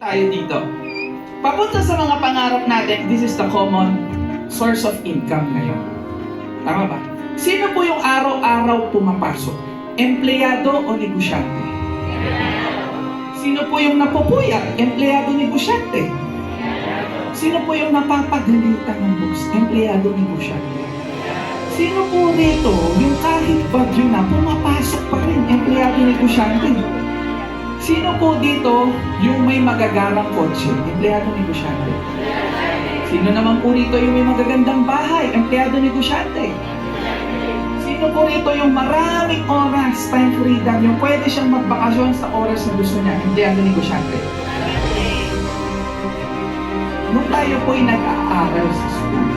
Tayo dito. Papunta sa mga pangarap natin, this is the common source of income ngayon. Tama ba? Sino po yung araw-araw pumapasok? Empleyado o negosyante? Sino po yung napupuyat? Empleyado, negosyante? Sino po yung napapagalitan ng books? Empleyado, negosyante? Sino po rito yung kahit bagyo na pumapasok pa rin? Empleyado, negosyante? Sino po dito yung may magagarang kotse? Empleyado, negosyante? Sino naman po rito yung may magagandang bahay? Empleyado, negosyante? Sino po rito yung maraming oras, time freedom, yung pwede siyang magbakasyon sa oras na gusto niya? Empleyado, negosyante? Nung tayo po'y nag-aaral sa school,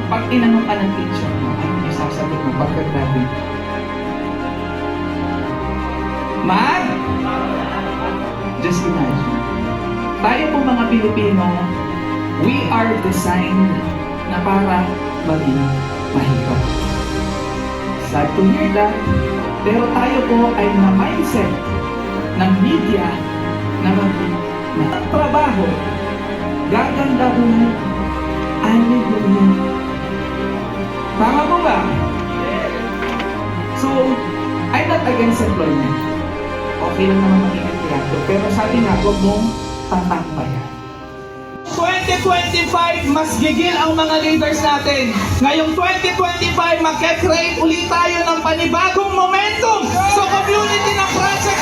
pag tinanong ka ng teacher mo, ano yung sasagot mo pagka-graduate? Mag? Just imagine. Tayo po mga Pilipino, we are designed na para maging mahirap. Sad to hear that, pero tayo po ay na-mindset ng media na maging trabaho, gaganda buhay, hallelujah. Tama po ba? So, I'm not against employment. Okay lang naman maging empleyado. Pero sabi nga, huwag mong tatambayan. 2025, mas gigil ang mga leaders natin. Ngayong 2025, magka-create ulit tayo ng panibagong momentum sa community ng Project